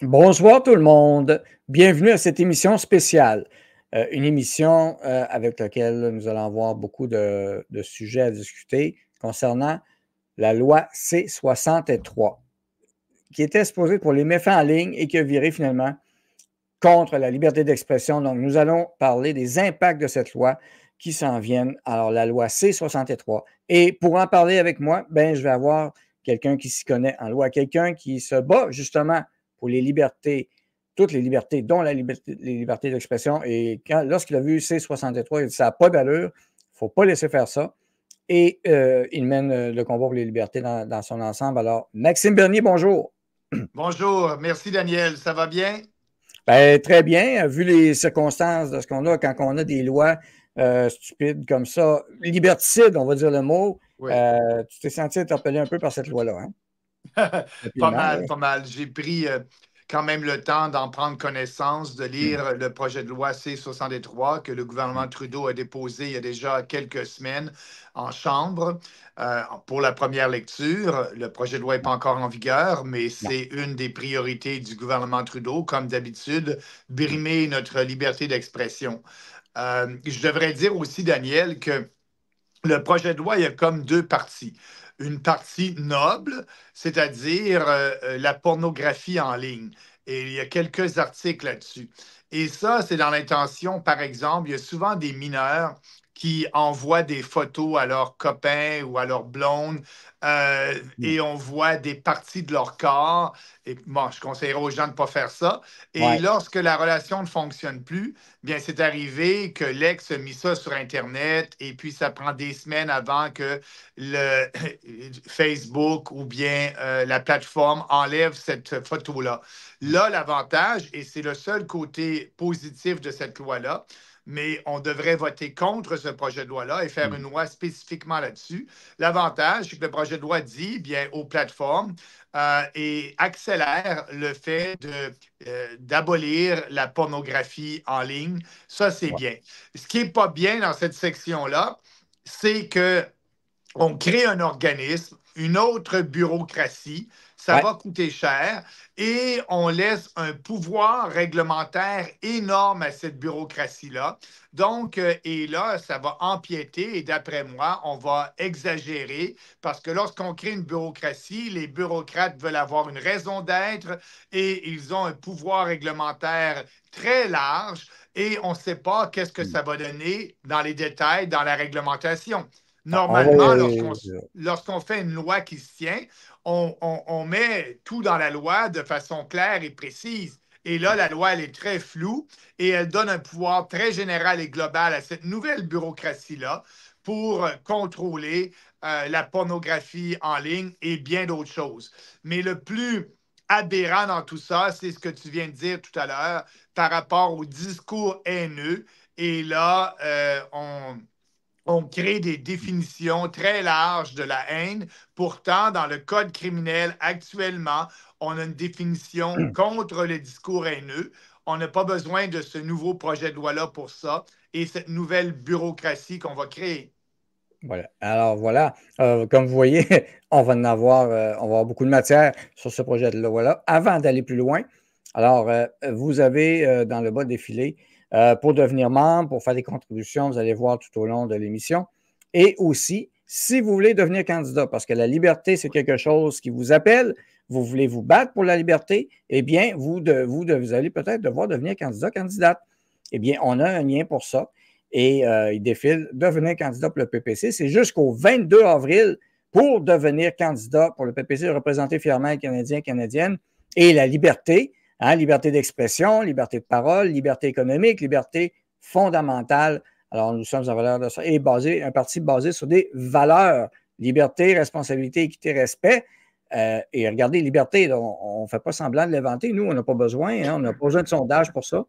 Bonsoir tout le monde. Bienvenue à cette émission spéciale. Une émission avec laquelle nous allons avoir beaucoup de sujets à discuter concernant la loi C-63, qui était supposée pour les méfaits en ligne et qui a viré finalement contre la liberté d'expression. Donc, nous allons parler des impacts de cette loi qui s'en viennent. Alors, la loi C-63. Et pour en parler avec moi, je vais avoir quelqu'un qui s'y connaît en loi, quelqu'un qui se bat justement pour les libertés, toutes les libertés, dont les libertés d'expression. Et lorsqu'il a vu C-63, il a dit ça n'a pas d'allure, il ne faut pas laisser faire ça. Et il mène le combat pour les libertés dans son ensemble. Alors, Maxime Bernier, bonjour. Bonjour, merci Daniel, ça va bien? Très bien, vu les circonstances de ce qu'on a quand on a des lois stupides comme ça, liberticides, on va dire le mot, Oui. tu t'es senti interpellé un peu par cette loi-là, hein? Pas Rapidement, mal, là. pas mal. J'ai pris quand même le temps d'en prendre connaissance, de lire le projet de loi C-63 que le gouvernement Trudeau a déposé il y a déjà quelques semaines en Chambre pour la première lecture. Le projet de loi n'est pas encore en vigueur, mais Non. c'est une des priorités du gouvernement Trudeau, comme d'habitude, brimer notre liberté d'expression. Je devrais dire aussi, Daniel, que le projet de loi, il y a comme deux parties. Une partie noble, c'est-à-dire la pornographie en ligne. Et il y a quelques articles là-dessus. Et ça, c'est dans l'intention, par exemple, il y a souvent des mineurs qui envoient des photos à leurs copains ou à leurs blondes et on voit des parties de leur corps. Et bon, je conseillerais aux gens de ne pas faire ça. Et Ouais. lorsque la relation ne fonctionne plus, bien, c'est arrivé que l'ex a mis ça sur Internet et puis ça prend des semaines avant que le Facebook ou bien la plateforme enlève cette photo-là. Là, l'avantage, et c'est le seul côté positif de cette loi-là, mais on devrait voter contre ce projet de loi-là et faire une loi spécifiquement là-dessus. L'avantage, c'est que le projet de loi dit, bien, aux plateformes, et accélère le fait d'abolir la pornographie en ligne. Ça, c'est Ouais. bien. Ce qui n'est pas bien dans cette section-là, c'est que on crée un organisme, une autre bureaucratie, ça Ouais. va coûter cher et on laisse un pouvoir réglementaire énorme à cette bureaucratie-là. Donc, et là, ça va empiéter et d'après moi, on va exagérer parce que lorsqu'on crée une bureaucratie, les bureaucrates veulent avoir une raison d'être et ils ont un pouvoir réglementaire très large et on ne sait pas qu'est-ce que ça va donner dans les détails, dans la réglementation. On va Normalement, lorsqu'on fait une loi qui se tient, on met tout dans la loi de façon claire et précise. Et là, la loi, elle est très floue et elle donne un pouvoir très général et global à cette nouvelle bureaucratie-là pour contrôler la pornographie en ligne et bien d'autres choses. Mais le plus aberrant dans tout ça, c'est ce que tu viens de dire tout à l'heure par rapport au discours haineux. Et là, on crée des définitions très larges de la haine. Pourtant, dans le code criminel actuellement, on a une définition contre le discours haineux. On n'a pas besoin de ce nouveau projet de loi-là pour ça et cette nouvelle bureaucratie qu'on va créer. Voilà. Alors voilà, comme vous voyez, on va avoir beaucoup de matière sur ce projet de loi-là. Avant d'aller plus loin, alors vous avez dans le bas défilé pour devenir membre, pour faire des contributions, vous allez voir tout au long de l'émission. Et aussi, si vous voulez devenir candidat, parce que la liberté, c'est quelque chose qui vous appelle, vous voulez vous battre pour la liberté, eh bien, vous allez peut-être devoir devenir candidat, candidate. Eh bien, on a un lien pour ça et il défile devenir candidat pour le PPC. C'est jusqu'au 22 avril pour devenir candidat pour le PPC, représenter fièrement les Canadiens et Canadiennes et la liberté, hein, liberté d'expression, liberté de parole, liberté économique, liberté fondamentale. Alors, nous sommes en valeur de ça et un parti basé sur des valeurs, liberté, responsabilité, équité, respect. Et regardez, liberté, on ne fait pas semblant de l'inventer. Nous, on n'a pas besoin, hein, on n'a pas besoin de sondage pour ça.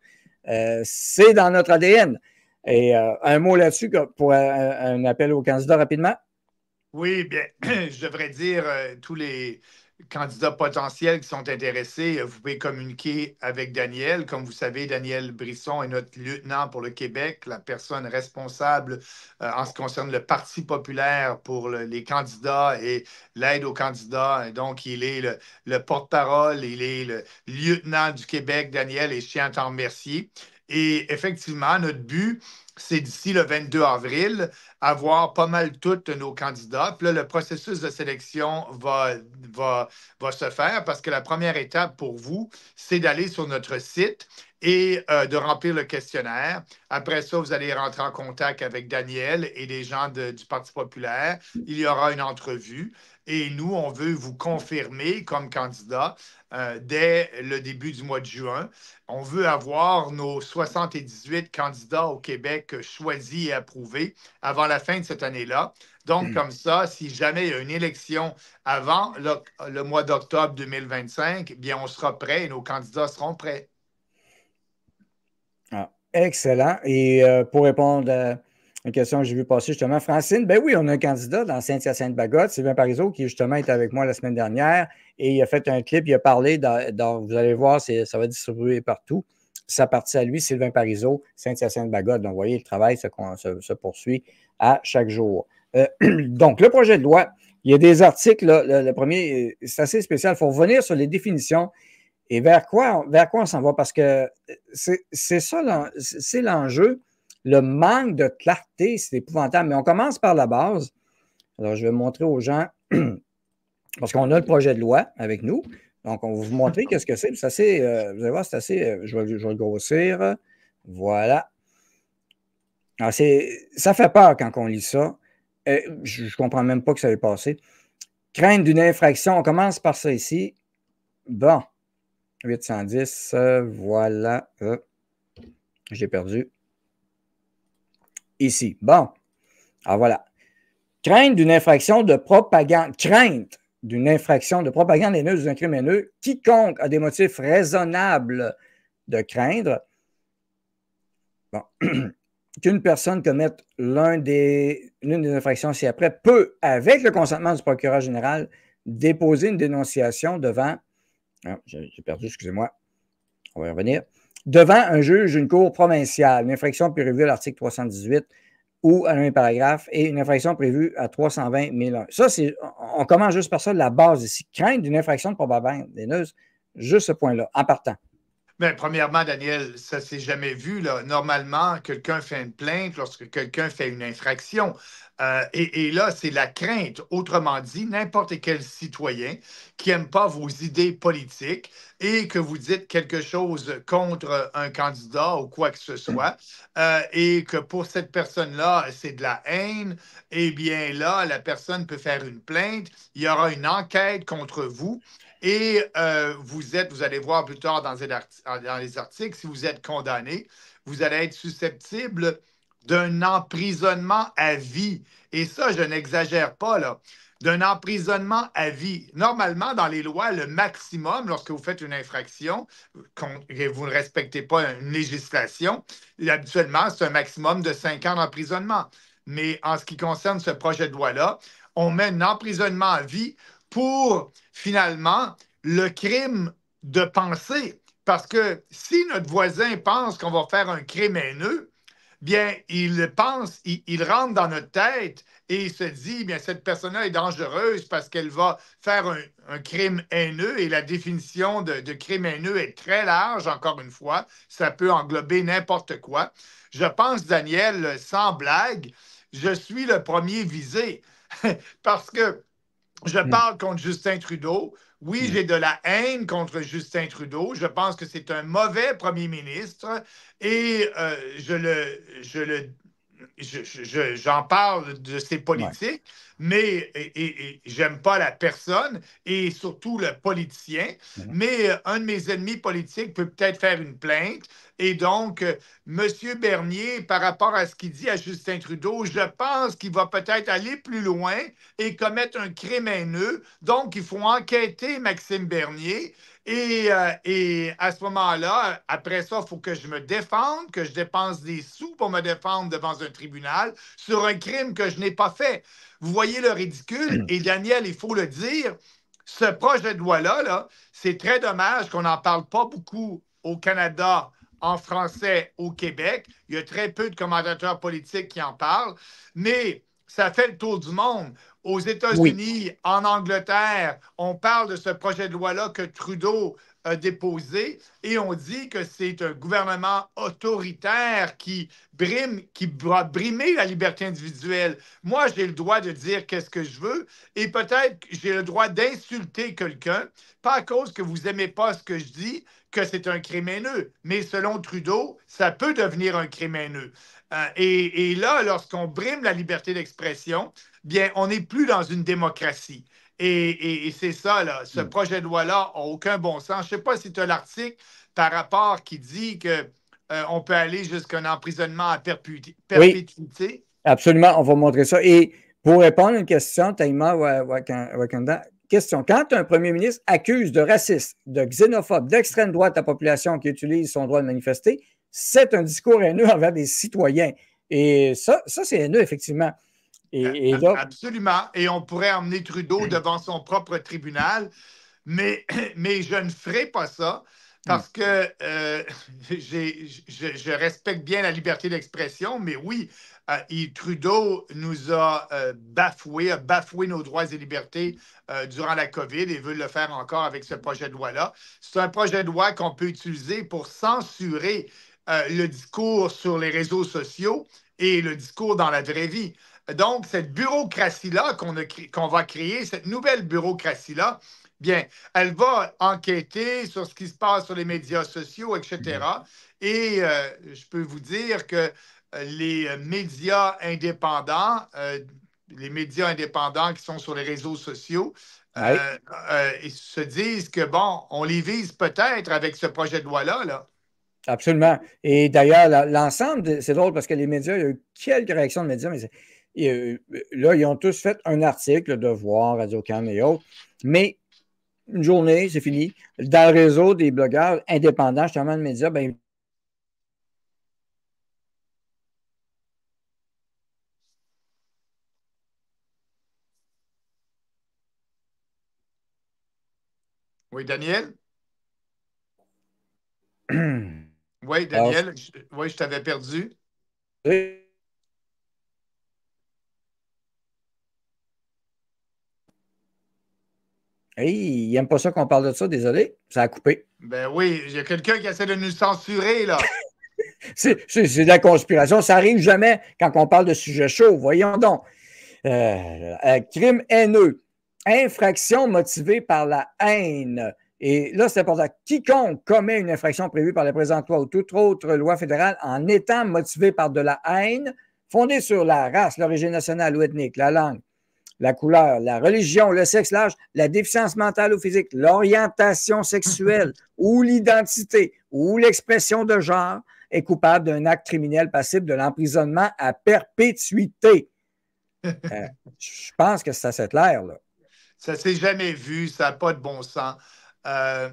C'est dans notre ADN. Et un mot là-dessus pour un appel aux candidats rapidement. Oui, bien, je devrais dire tous candidats potentiels qui sont intéressés, vous pouvez communiquer avec Daniel. Comme vous savez, Daniel Brisson est notre lieutenant pour le Québec, la personne responsable en ce qui concerne le Parti populaire pour les candidats et l'aide aux candidats. Et donc, il est le porte-parole, il est le lieutenant du Québec, Daniel, et je tiens à t'en remercier. Et effectivement, notre but, c'est d'ici le 22 avril, avoir pas mal tous nos candidats. Puis là, le processus de sélection va se faire parce que la première étape pour vous, c'est d'aller sur notre site et de remplir le questionnaire. Après ça, vous allez rentrer en contact avec Daniel et des gens du Parti populaire. Il y aura une entrevue et nous, on veut vous confirmer comme candidat dès le début du mois de juin. On veut avoir nos 78 candidats au Québec choisis et approuvés avant la fin de cette année-là. Donc, comme ça, si jamais il y a une élection avant le mois d'octobre 2025, bien, on sera prêt et nos candidats seront prêts. Ah, excellent. Et pour répondre à une question que j'ai vu passer justement, Francine, ben oui, on a un candidat dans Saint-Hyacinthe-Bagotte, Sylvain Parizeau, qui justement est avec moi la semaine dernière et il a fait un clip, il a parlé, vous allez voir, ça va distribuer partout. Ça partit à lui, Sylvain Parizeau, Saint-Hyacinthe-Bagotte. Donc, vous voyez, le travail se poursuit à chaque jour. Donc, le projet de loi, il y a des articles, là, le premier, c'est assez spécial. Il faut revenir sur les définitions. Et vers quoi on s'en va? Parce que c'est ça, c'est l'enjeu. Le manque de clarté, c'est épouvantable. Mais on commence par la base. Alors, je vais montrer aux gens, parce qu'on a le projet de loi avec nous. Donc, on va vous montrer qu'est-ce que c'est. C'est assez, vous allez voir, c'est assez, je vais le grossir. Voilà. Alors, ça fait peur quand on lit ça. Je ne comprends même pas que ça ait passé. Crainte d'une infraction. On commence par ça ici. Bon. 810, voilà. J'ai perdu. Ici. Bon. Alors voilà. Crainte d'une infraction de propagande. Crainte d'une infraction de propagande haineuse d'un crime haineux. Quiconque a des motifs raisonnables de craindre. Bon. Qu'une personne commette l'une des infractions ci-après peut, avec le consentement du procureur général, déposer une dénonciation devant. Ah, j'ai perdu, excusez-moi. On va y revenir. Devant un juge d'une cour provinciale, une infraction prévue à l'article 318 ou à un paragraphe et une infraction prévue à 320 001. Ça, on commence juste par ça, la base ici. Crainte d'une infraction de propagande haineuse, juste ce point-là, en partant. Bien, premièrement, Daniel, ça ne s'est jamais vu, là. Normalement, quelqu'un fait une plainte lorsque quelqu'un fait une infraction. Et là, c'est la crainte. Autrement dit, n'importe quel citoyen qui n'aime pas vos idées politiques et que vous dites quelque chose contre un candidat ou quoi que ce soit, et que pour cette personne-là, c'est de la haine, eh bien là, la personne peut faire une plainte. Il y aura une enquête contre vous. Et vous allez voir plus tard dans les articles, si vous êtes condamné, vous allez être susceptible d'un emprisonnement à vie. Et ça, je n'exagère pas, là. D'un emprisonnement à vie. Normalement, dans les lois, le maximum, lorsque vous faites une infraction, que vous ne respectez pas une législation, habituellement, c'est un maximum de 5 ans d'emprisonnement. Mais en ce qui concerne ce projet de loi-là, on met un emprisonnement à vie pour finalement le crime de penser. Parce que si notre voisin pense qu'on va faire un crime haineux, bien, il pense, il rentre dans notre tête et il se dit, bien, cette personne-là est dangereuse parce qu'elle va faire un crime haineux et la définition de crime haineux est très large, encore une fois. Ça peut englober n'importe quoi. Je pense, Daniel, sans blague, je suis le premier visé parce que je parle contre Justin Trudeau. Oui, j'ai de la haine contre Justin Trudeau. Je pense que c'est un mauvais premier ministre et j'en parle de ses politiques, mais j'aime pas la personne et surtout le politicien. Mais un de mes ennemis politiques peut peut-être faire une plainte. Et donc, M. Bernier, par rapport à ce qu'il dit à Justin Trudeau, je pense qu'il va peut-être aller plus loin et commettre un crime haineux. Donc, il faut enquêter Maxime Bernier. Et à ce moment-là, après ça, il faut que je me défende, que je dépense des sous pour me défendre devant un tribunal sur un crime que je n'ai pas fait. Vous voyez le ridicule? Et Daniel, il faut le dire, ce projet de loi-là, là, c'est très dommage qu'on n'en parle pas beaucoup au Canada, en français, au Québec. Il y a très peu de commentateurs politiques qui en parlent, mais ça fait le tour du monde. Aux Oui. États-Unis, en Angleterre, on parle de ce projet de loi-là que Trudeau a déposé et on dit que c'est un gouvernement autoritaire qui va brimer la liberté individuelle. Moi, j'ai le droit de dire qu'est-ce que je veux et peut-être que j'ai le droit d'insulter quelqu'un, pas à cause que vous n'aimez pas ce que je dis, que c'est un crime haineux. Mais selon Trudeau, ça peut devenir un crime haineux. Et là, lorsqu'on brime la liberté d'expression, bien, on n'est plus dans une démocratie. Et c'est ça, là. Ce Hmm. projet de loi-là n'a aucun bon sens. Je ne sais pas si tu as l'article par rapport qui dit que on peut aller jusqu'à un emprisonnement à Oui, perpétuité. absolument. On va montrer ça. Et pour répondre à une question, Taïma Wakanda, question. Quand un premier ministre accuse de raciste, de xénophobe, d'extrême droite la population qui utilise son droit de manifester, c'est un discours haineux envers des citoyens. Et ça c'est haineux, effectivement. Et là, Absolument. Et on pourrait emmener Trudeau devant son propre tribunal, mais, mais je ne ferai pas ça hmm, parce que je respecte bien la liberté d'expression, mais oui, Trudeau nous a bafoué nos droits et libertés durant la COVID et veut le faire encore avec ce projet de loi-là. C'est un projet de loi qu'on peut utiliser pour censurer le discours sur les réseaux sociaux et le discours dans la vraie vie. Donc, cette bureaucratie-là qu'on va créer, cette nouvelle bureaucratie-là, bien, elle va enquêter sur ce qui se passe sur les médias sociaux, etc. Et je peux vous dire que les médias indépendants qui sont sur les réseaux sociaux, oui, ils se disent que, bon, on les vise peut-être avec ce projet de loi-là, là. absolument. Et d'ailleurs, l'ensemble, c'est drôle parce que les médias, il y a eu quelques réactions de médias, mais là, ils ont tous fait un article, Devoir, Radio-Can et autres, mais une journée, c'est fini. Dans le réseau des blogueurs indépendants, justement, de médias, ben, Oui, Daniel? Oui, alors, Daniel, oui, je t'avais perdu. hey, il n'aime pas ça qu'on parle de ça, désolé, ça a coupé. Ben oui, il y a quelqu'un qui essaie de nous censurer, là. C'est de la conspiration, ça n'arrive jamais quand on parle de sujets chauds, voyons donc. Crime haineux, infraction motivée par la haine. Et là, c'est important. Quiconque commet une infraction prévue par le présent loi ou toute autre loi fédérale en étant motivé par de la haine, fondée sur la race, l'origine nationale ou ethnique, la langue, la couleur, la religion, le sexe, l'âge, la déficience mentale ou physique, l'orientation sexuelle ou l'identité ou l'expression de genre, est coupable d'un acte criminel passible de l'emprisonnement à perpétuité. Je pense que c'est assez clair, là. Ça s'est jamais vu, ça n'a pas de bon sens. Euh,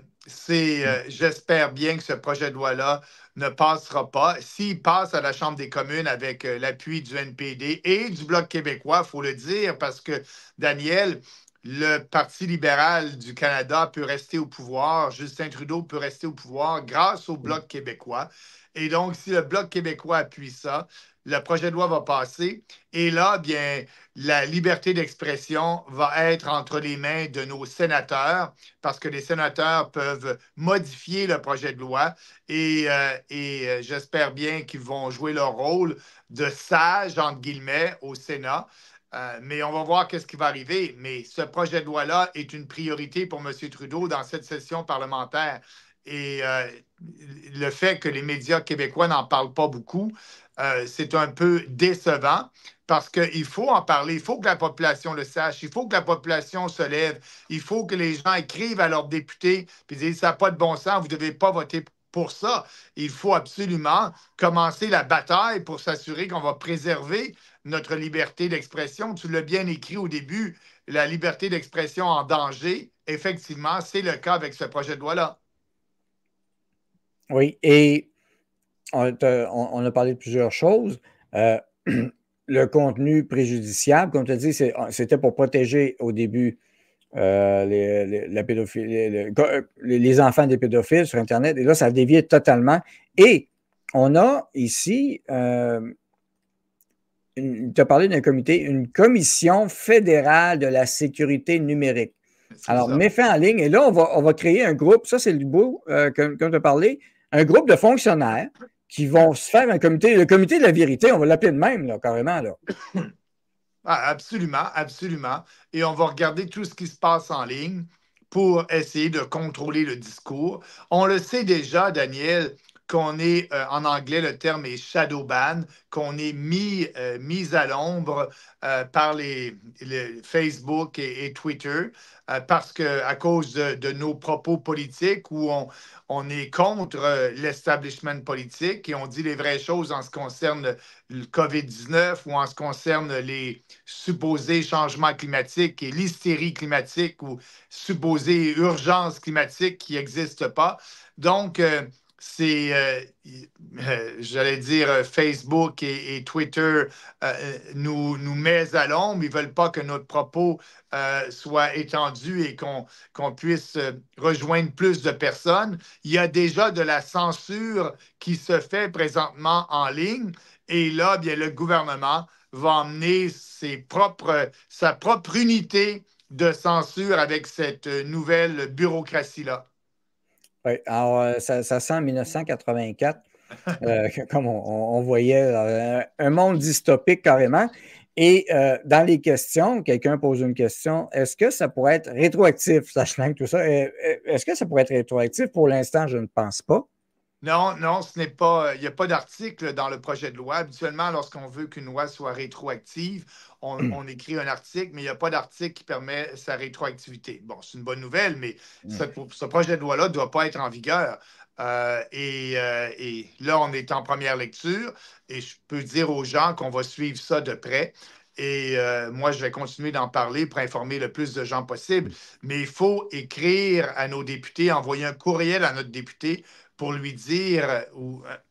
J'espère bien que ce projet de loi-là ne passera pas. S'il passe à la Chambre des communes avec l'appui du NPD et du Bloc québécois, il faut le dire, parce que, Daniel, le Parti libéral du Canada peut rester au pouvoir, Justin Trudeau peut rester au pouvoir grâce au Bloc québécois. Et donc, si le Bloc québécois appuie ça, le projet de loi va passer. Et là, bien, la liberté d'expression va être entre les mains de nos sénateurs parce que les sénateurs peuvent modifier le projet de loi et j'espère bien qu'ils vont jouer leur rôle de sage, entre guillemets, au Sénat. Mais on va voir qu'est-ce qui va arriver. Mais ce projet de loi-là est une priorité pour M. Trudeau dans cette session parlementaire. Et le fait que les médias québécois n'en parlent pas beaucoup, c'est un peu décevant parce qu'il faut en parler, il faut que la population le sache, il faut que la population se lève, il faut que les gens écrivent à leurs députés et disent ça n'a pas de bon sens, vous ne devez pas voter pour ça. Il faut absolument commencer la bataille pour s'assurer qu'on va préserver notre liberté d'expression. Tu l'as bien écrit au début, la liberté d'expression en danger. Effectivement, c'est le cas avec ce projet de loi-là. Oui, et on a parlé de plusieurs choses. Le contenu préjudiciable, comme tu as dit, c'était pour protéger au début la pédophilie, les enfants des pédophiles sur Internet. Et là, ça a dévié totalement. Et on a ici, tu as parlé d'un comité, une commission fédérale de la sécurité numérique. Alors, met fin en ligne. Et là, on va créer un groupe. Ça, c'est le beau, comme tu as parlé, un groupe de fonctionnaires qui vont se faire un comité, le comité de la vérité, on va l'appeler de même, là, carrément. Là. Ah, absolument, absolument. Et on va regarder tout ce qui se passe en ligne pour essayer de contrôler le discours. On le sait déjà, Daniel, qu'on est, en anglais, le terme est shadow ban, qu'on est mis à l'ombre par les Facebook et Twitter parce que à cause de nos propos politiques où on est contre l'establishment politique et on dit les vraies choses en ce qui concerne le COVID-19 ou en ce qui concerne les supposés changements climatiques et l'hystérie climatique ou supposée urgence climatique qui n'existe pas. Donc, c'est, j'allais dire, Facebook et Twitter nous met à l'ombre. Ils ne veulent pas que notre propos soit étendu et qu'on puisse rejoindre plus de personnes. Il y a déjà de la censure qui se fait présentement en ligne. Et là, bien, le gouvernement va emmener sa propre unité de censure avec cette nouvelle bureaucratie-là. Oui, alors ça sent 1984, comme on voyait, un monde dystopique carrément. Et dans les questions, quelqu'un pose une question, est-ce que ça pourrait être rétroactif, sachant que tout ça, est-ce que ça pourrait être rétroactif? Pour l'instant, je ne pense pas. Non, non, ce n'est pas. Il n'y a pas d'article dans le projet de loi. Habituellement, lorsqu'on veut qu'une loi soit rétroactive, on écrit un article, mais il n'y a pas d'article qui permet sa rétroactivité. Bon, c'est une bonne nouvelle, mais ce projet de loi-là ne doit pas être en vigueur. Et là, on est en première lecture et je peux dire aux gens qu'on va suivre ça de près. Et moi, je vais continuer d'en parler pour informer le plus de gens possible. Mais il faut écrire à nos députés, envoyer un courriel à notre député pour lui dire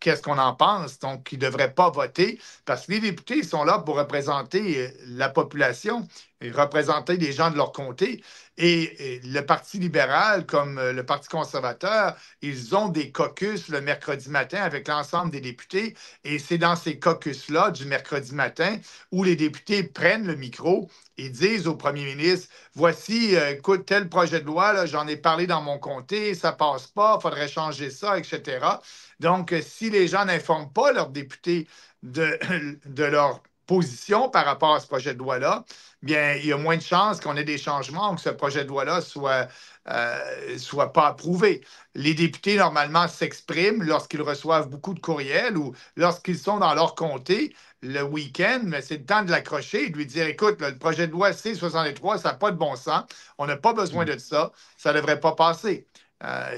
qu'est-ce qu'on en pense. Donc, il ne devrait pas voter parce que les députés sont là pour représenter la population et représenter les gens de leur comté. Et le Parti libéral, comme le Parti conservateur, ils ont des caucus le mercredi matin avec l'ensemble des députés. Et c'est dans ces caucus-là du mercredi matin où les députés prennent le micro et disent au premier ministre, voici, écoute, tel projet de loi, j'en ai parlé dans mon comté, ça passe pas, il faudrait changer ça, etc. Donc, si les gens n'informent pas leurs députés de leur position par rapport à ce projet de loi-là, bien, il y a moins de chances qu'on ait des changements ou que ce projet de loi-là soit pas approuvé. Les députés, normalement, s'expriment lorsqu'ils reçoivent beaucoup de courriels ou lorsqu'ils sont dans leur comté le week-end, mais c'est le temps de l'accrocher et de lui dire, écoute, le projet de loi C-63, ça n'a pas de bon sens, on n'a pas besoin de ça, ça ne devrait pas passer.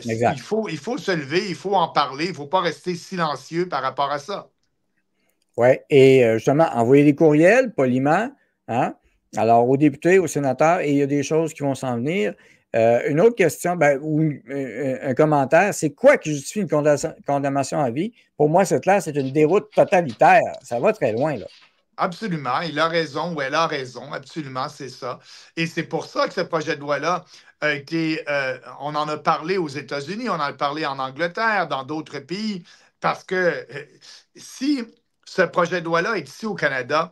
Il faut se lever, il faut en parler, il ne faut pas rester silencieux par rapport à ça. Oui, et justement, envoyer des courriels poliment, hein? Alors, aux députés, aux sénateurs, et il y a des choses qui vont s'en venir. Une autre question, ou un commentaire, c'est quoi qui justifie une condamnation à vie? Pour moi, cette là, c'est une déroute totalitaire. Ça va très loin, là. Absolument, il a raison ou elle a raison, absolument, c'est ça. Et c'est pour ça que ce projet de loi-là a été, on en a parlé aux États-Unis, on en a parlé en Angleterre, dans d'autres pays, parce que si ce projet de loi-là est ici au Canada,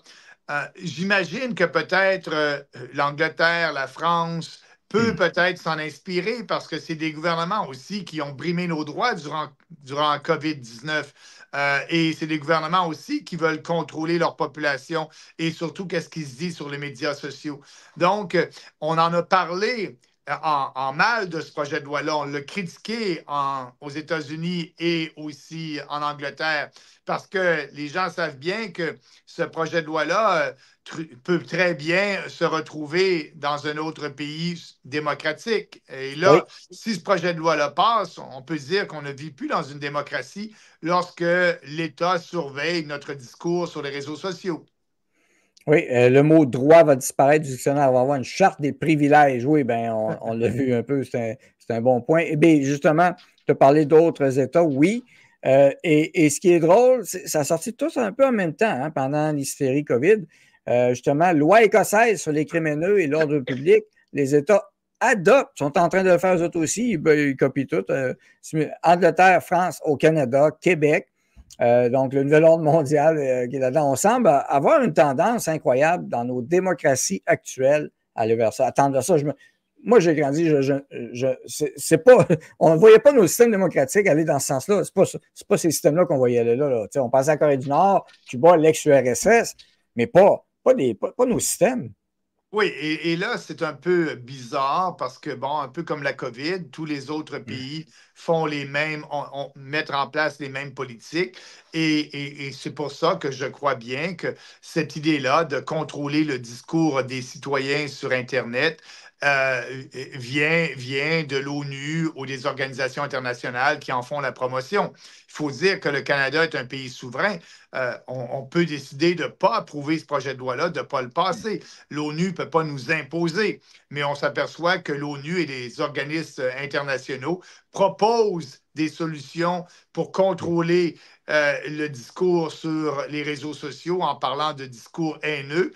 j'imagine que peut-être l'Angleterre, la France peut-être s'en inspirer parce que c'est des gouvernements aussi qui ont brimé nos droits durant COVID-19. Et c'est des gouvernements aussi qui veulent contrôler leur population et surtout qu'est-ce qui se dit sur les médias sociaux. Donc, on en a parlé en mal de ce projet de loi-là. On l'a critiqué aux États-Unis et aussi en Angleterre parce que les gens savent bien que ce projet de loi-là peut très bien se retrouver dans un autre pays démocratique. Et Oui. là, si ce projet de loi-là passe, on peut se dire qu'on ne vit plus dans une démocratie lorsque l'État surveille notre discours sur les réseaux sociaux. Oui, le mot droit va disparaître du dictionnaire. On va avoir une charte des privilèges. Oui, bien, on l'a vu un peu, c'est un bon point. Eh bien, justement, tu as parlé d'autres États, oui. Et ce qui est drôle, ça a sorti tous un peu en même temps, hein, pendant l'hystérie COVID. Justement, loi écossaise sur les crimes haineux et l'ordre public. Les États adoptent, sont en train de le faire eux autres aussi, ils copient tout. Angleterre, France, au Canada, Québec. Donc, le nouvel ordre mondial qui est là-dedans. On semble avoir une tendance incroyable dans nos démocraties actuelles à aller vers ça. Attendre ça, moi, j'ai grandi, c'est pas, on ne voyait pas nos systèmes démocratiques aller dans ce sens-là. C'est pas ces systèmes-là qu'on voyait aller là. On pensait à la Corée du Nord, Cuba, l'ex-URSS, mais pas nos systèmes. Oui, et là, c'est un peu bizarre parce que, bon, un peu comme la COVID, tous les autres pays font les mêmes, mettent en place les mêmes politiques. Et c'est pour ça que je crois bien que cette idée-là de contrôler le discours des citoyens sur Internet vient de l'ONU ou des organisations internationales qui en font la promotion. Il faut dire que le Canada est un pays souverain. On peut décider de ne pas approuver ce projet de loi-là, de ne pas le passer. L'ONU ne peut pas nous imposer, mais on s'aperçoit que l'ONU et les organismes internationaux proposent des solutions pour contrôler le discours sur les réseaux sociaux en parlant de discours haineux.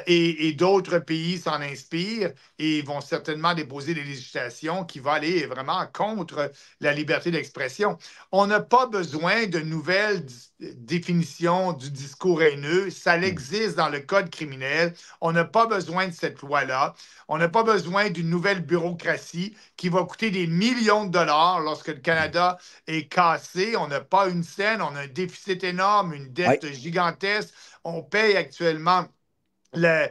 Et d'autres pays s'en inspirent et vont certainement déposer des législations qui vont aller vraiment contre la liberté d'expression. On n'a pas besoin de nouvelles définitions du discours haineux. Ça existe dans le code criminel. On n'a pas besoin de cette loi-là. On n'a pas besoin d'une nouvelle bureaucratie qui va coûter des millions de dollars lorsque le Canada est cassé. On n'a pas une scène, on a un déficit énorme, une dette gigantesque. On paye actuellement la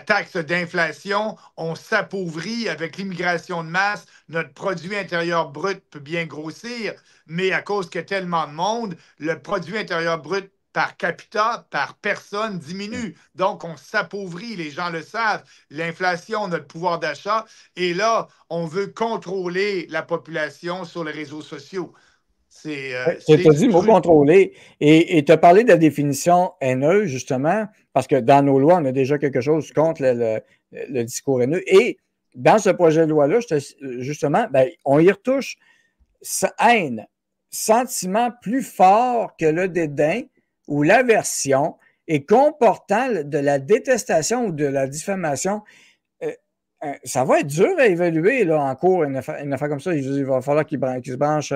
taxe d'inflation, on s'appauvrit avec l'immigration de masse, notre produit intérieur brut peut bien grossir, mais à cause qu'il y a tellement de monde, le produit intérieur brut par capita, par personne diminue. Donc, on s'appauvrit, les gens le savent. L'inflation, notre pouvoir d'achat. Et là, on veut contrôler la population sur les réseaux sociaux. Tu as dit le mot contrôler et tu as parlé de la définition haineuse, justement, parce que dans nos lois, on a déjà quelque chose contre le discours haineux. Et dans ce projet de loi-là, justement, ben, on y retouche haine, sentiment plus fort que le dédain ou l'aversion et comportant de la détestation ou de la diffamation. Ça va être dur à évaluer là, en cours, une affaire comme ça. Il va falloir qu'il se branche.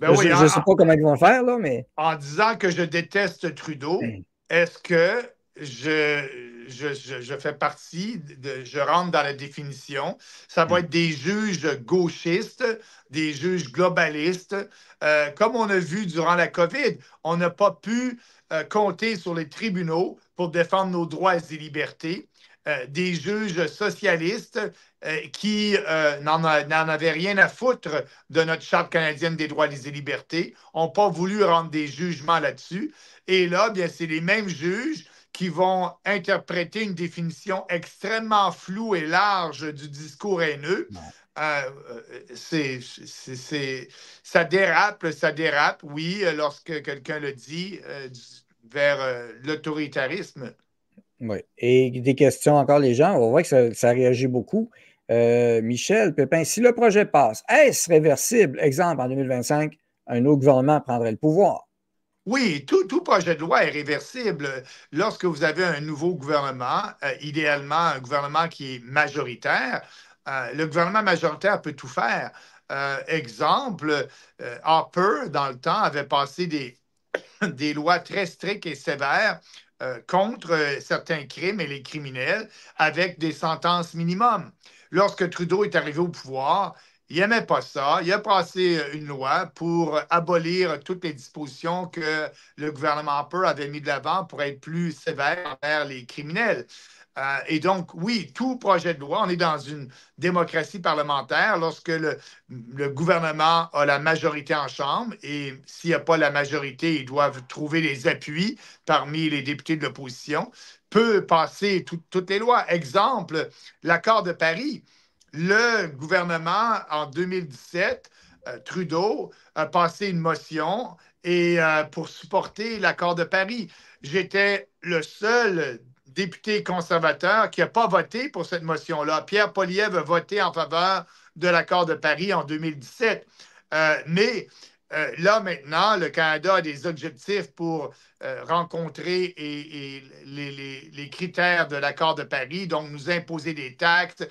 Je ne sais pas comment ils vont le faire, là, mais. En disant que je déteste Trudeau, est-ce que je fais partie, je rentre dans la définition? Ça va être des juges gauchistes, des juges globalistes. Comme on a vu durant la COVID, on n'a pas pu compter sur les tribunaux pour défendre nos droits et libertés. Des juges socialistes qui n'en avaient rien à foutre de notre Charte canadienne des droits et libertés, n'ont pas voulu rendre des jugements là-dessus. Et là, bien, c'est les mêmes juges qui vont interpréter une définition extrêmement floue et large du discours haineux. Ça dérape, oui, lorsque quelqu'un le dit, vers l'autoritarisme. Oui. Et des questions encore, les gens, on voit que ça réagit beaucoup. Michel Pépin, si le projet passe, est-ce réversible? Exemple, en 2025, un autre gouvernement prendrait le pouvoir. Oui, tout projet de loi est réversible. Lorsque vous avez un nouveau gouvernement, idéalement un gouvernement qui est majoritaire, le gouvernement majoritaire peut tout faire. Exemple, Harper, dans le temps, avait passé des lois très strictes et sévères contre certains crimes et les criminels avec des sentences minimum. Lorsque Trudeau est arrivé au pouvoir, il n'aimait pas ça. Il a passé une loi pour abolir toutes les dispositions que le gouvernement Harper avait mis de l'avant pour être plus sévère envers les criminels. Et donc, oui, tout projet de loi, on est dans une démocratie parlementaire lorsque le gouvernement a la majorité en chambre et s'il n'y a pas la majorité, ils doivent trouver les appuis parmi les députés de l'opposition, peut passer toutes les lois. Exemple, l'accord de Paris. Le gouvernement, en 2017, Trudeau, a passé une motion pour supporter l'accord de Paris. J'étais le seul député conservateur qui n'a pas voté pour cette motion-là. Pierre Poilievre a voté en faveur de l'accord de Paris en 2017. Mais là, maintenant, le Canada a des objectifs pour rencontrer les critères de l'accord de Paris, donc nous imposer des taxes,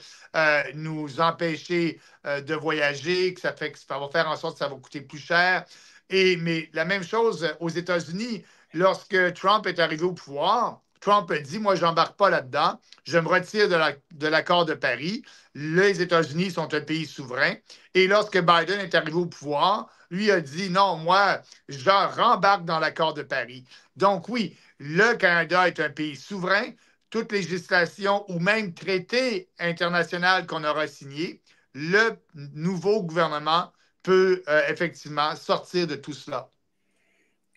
nous empêcher de voyager, que ça va faire en sorte que ça va coûter plus cher. Mais la même chose aux États-Unis, lorsque Trump est arrivé au pouvoir, Trump a dit, moi, je n'embarque pas là-dedans, je me retire de l'accord de Paris. Les États-Unis sont un pays souverain. Et lorsque Biden est arrivé au pouvoir, lui a dit, non, moi, je rembarque dans l'accord de Paris. Donc oui, le Canada est un pays souverain. Toute législation ou même traité international qu'on aura signé, le nouveau gouvernement peut effectivement sortir de tout cela.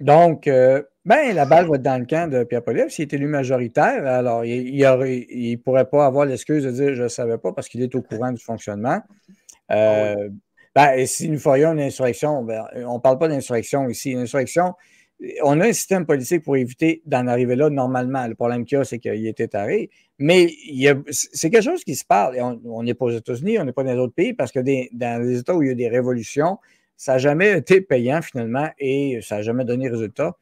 Donc, ben, la balle va être dans le camp de Pierre Poilievre. S'il est élu majoritaire, alors il pourrait pas avoir l'excuse de dire je ne savais pas parce qu'il est au courant du fonctionnement. Ah oui. Ben, et si nous ferions une insurrection, ben, on ne parle pas d'insurrection ici. Une insurrection, on a un système politique pour éviter d'en arriver là normalement. Le problème qu'il y a, c'est qu'il était taré. Mais c'est quelque chose qui se parle. Et on n'est pas aux États-Unis, on n'est pas dans d'autres pays, parce que dans les États où il y a des révolutions, ça n'a jamais été payant finalement et ça n'a jamais donné résultat.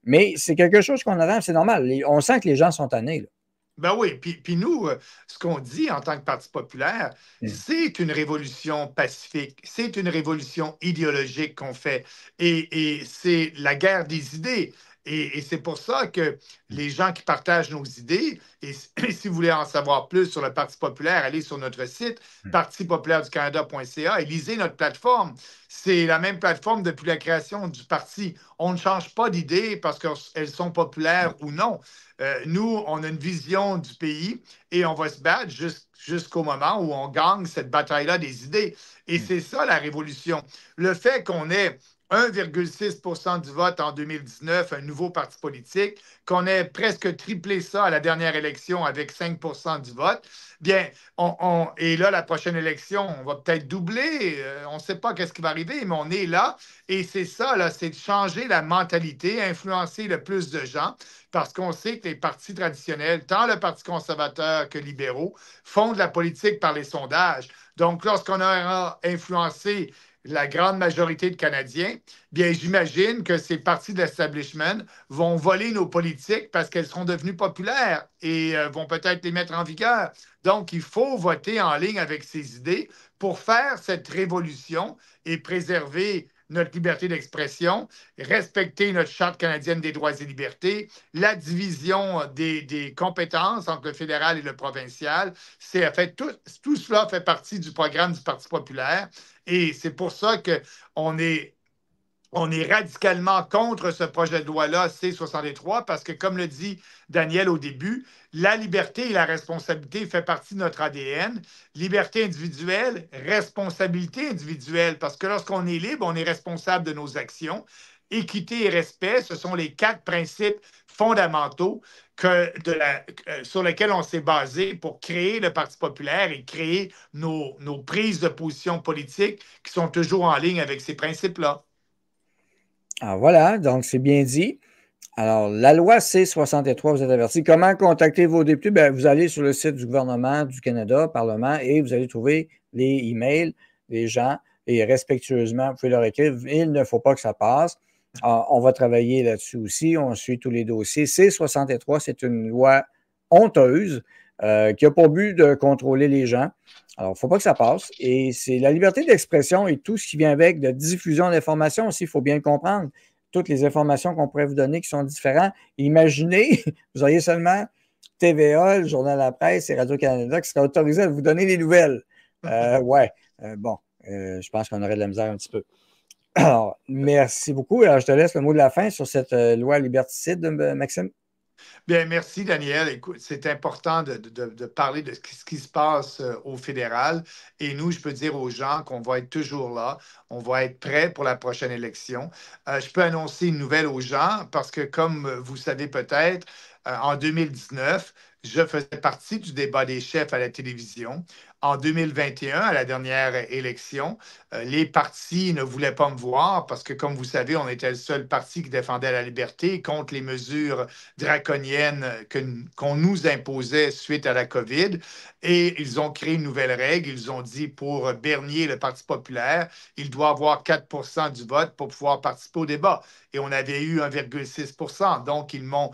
Mais c'est quelque chose qu'on attend, c'est normal. On sent que les gens sont tannés. Là. Ben oui, puis nous, ce qu'on dit en tant que Parti populaire, Mm. c'est une révolution pacifique, c'est une révolution idéologique qu'on fait, et c'est la guerre des idées. Et c'est pour ça que les gens qui partagent nos idées, et si vous voulez en savoir plus sur le Parti populaire, allez sur notre site, parti-populaire-du-Canada.ca, et lisez notre plateforme. C'est la même plateforme depuis la création du parti. On ne change pas d'idées parce qu'elles sont populaires ou non. Nous, on a une vision du pays et on va se battre jusqu'au moment où on gagne cette bataille-là des idées. Et c'est ça la révolution. Le fait qu'on ait 1,6 du vote en 2019, un nouveau parti politique, qu'on ait presque triplé ça à la dernière élection avec 5 du vote, bien, et là, la prochaine élection, on va peut-être doubler, on ne sait pas qu'est-ce qui va arriver, mais on est là. Et c'est ça, là, c'est de changer la mentalité, influencer le plus de gens parce qu'on sait que les partis traditionnels, tant le Parti conservateur que libéraux, font de la politique par les sondages. Donc, lorsqu'on aura influencé la grande majorité de Canadiens, bien, j'imagine que ces partis de l'establishment vont voler nos politiques parce qu'elles seront devenues populaires et vont peut-être les mettre en vigueur. Donc, il faut voter en ligne avec ces idées pour faire cette révolution et préserver notre liberté d'expression, respecter notre Charte canadienne des droits et libertés, la division des compétences entre le fédéral et le provincial. Tout cela fait partie du programme du Parti populaire et c'est pour ça qu'on est on est radicalement contre ce projet de loi-là, C-63, parce que, comme le dit Daniel au début, la liberté et la responsabilité fait partie de notre ADN. Liberté individuelle, responsabilité individuelle, parce que lorsqu'on est libre, on est responsable de nos actions. Équité et respect, ce sont les 4 principes fondamentaux sur lesquels on s'est basé pour créer le Parti populaire et créer nos prises de position politiques qui sont toujours en ligne avec ces principes-là. Alors voilà, donc c'est bien dit. Alors, la loi C-63, vous êtes averti. Comment contacter vos députés? Bien, vous allez sur le site du gouvernement du Canada, Parlement, et vous allez trouver les emails des gens et respectueusement, vous pouvez leur écrire. Il ne faut pas que ça passe. On va travailler là-dessus aussi. On suit tous les dossiers. C-63, c'est une loi honteuse qui a pour but de contrôler les gens. Alors, il ne faut pas que ça passe. Et c'est la liberté d'expression et tout ce qui vient avec, de diffusion d'informations aussi, il faut bien le comprendre. Toutes les informations qu'on pourrait vous donner qui sont différentes. Imaginez, vous auriez seulement TVA, le Journal de la Presse et Radio-Canada qui seraient autorisés à vous donner les nouvelles. Je pense qu'on aurait de la misère un petit peu. Alors, merci beaucoup. Alors, je te laisse le mot de la fin sur cette loi liberticide, Maxime. Bien, merci, Daniel. Écoute, c'est important de parler de ce qui se passe au fédéral. Et nous, je peux dire aux gens qu'on va être toujours là. On va être prêts pour la prochaine élection. Je peux annoncer une nouvelle aux gens parce que, comme vous savez peut-être, en 2019, je faisais partie du débat des chefs à la télévision. en 2021, à la dernière élection. Les partis ne voulaient pas me voir parce que, comme vous savez, on était le seul parti qui défendait la liberté contre les mesures draconiennes qu'on nous imposait suite à la COVID. Et ils ont créé une nouvelle règle. Ils ont dit pour Bernier, le Parti populaire, il doit avoir 4 du vote pour pouvoir participer au débat. Et on avait eu 1,6 %. Donc, ils m'ont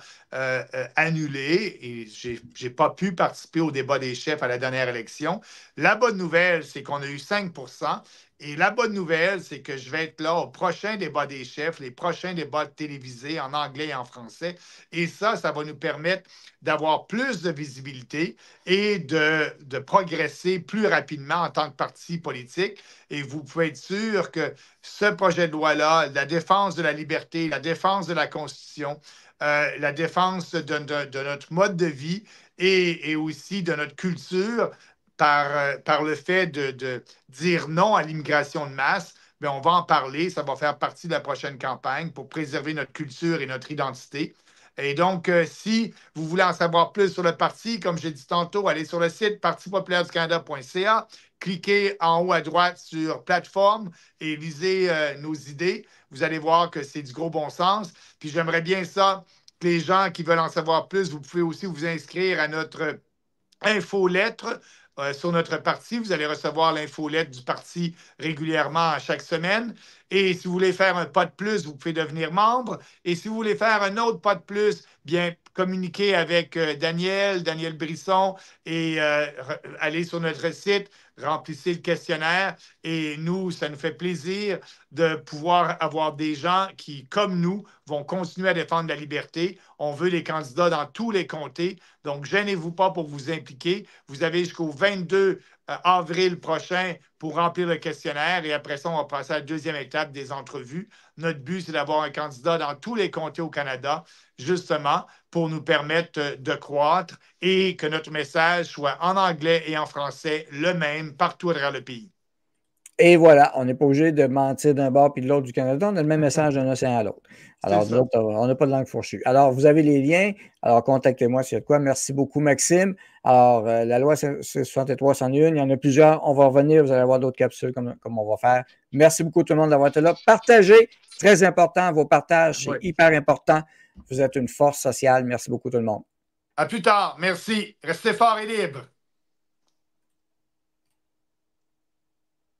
annulé et je n'ai pas pu participer au débat des chefs à la dernière élection. La bonne nouvelle, c'est qu'on a eu 5 %. Et la bonne nouvelle, c'est que je vais être là au prochain débat des chefs, les prochains débats télévisés en anglais et en français. Et ça va nous permettre d'avoir plus de visibilité et de progresser plus rapidement en tant que parti politique. Et vous pouvez être sûr que ce projet de loi-là, la défense de la liberté, la défense de la Constitution, la défense de notre mode de vie et aussi de notre culture par le fait de dire non à l'immigration de masse, bien, on va en parler. Ça va faire partie de la prochaine campagne pour préserver notre culture et notre identité. Et donc, si vous voulez en savoir plus sur le parti, comme j'ai dit tantôt, allez sur le site partipopulaireducanada.ca, cliquez en haut à droite sur plateforme et lisez nos idées. Vous allez voir que c'est du gros bon sens. Puis j'aimerais bien ça, que les gens qui veulent en savoir plus, vous pouvez aussi vous inscrire à notre infolettre sur notre parti. Vous allez recevoir l'infolettre du parti régulièrement à chaque semaine. Et si vous voulez faire un pas de plus, vous pouvez devenir membre. Et si vous voulez faire un autre pas de plus, bien, communiquez avec Daniel Brisson, et allez sur notre site, remplissez le questionnaire. Et nous, ça nous fait plaisir de pouvoir avoir des gens qui, comme nous, vont continuer à défendre la liberté. On veut des candidats dans tous les comtés. Donc, gênez-vous pas pour vous impliquer. Vous avez jusqu'au 22 avril prochain pour remplir le questionnaire et après ça, on va passer à la deuxième étape des entrevues. Notre but, c'est d'avoir un candidat dans tous les comtés au Canada, justement, pour nous permettre de croître et que notre message soit en anglais et en français le même partout à travers le pays. Et voilà, on n'est pas obligé de mentir d'un bord puis de l'autre du Canada. On a le même message d'un océan à l'autre. Alors, nous autres, on n'a pas de langue fourchue. Alors, vous avez les liens. Alors, contactez-moi s'il y a de quoi. Merci beaucoup, Maxime. Alors, la loi 63 101, il y en a plusieurs. On va revenir. Vous allez avoir d'autres capsules comme on va faire. Merci beaucoup tout le monde d'avoir été là. Partagez. Très important. Vos partages, c'est hyper important. Vous êtes une force sociale. Merci beaucoup tout le monde. À plus tard. Merci. Restez forts et libres.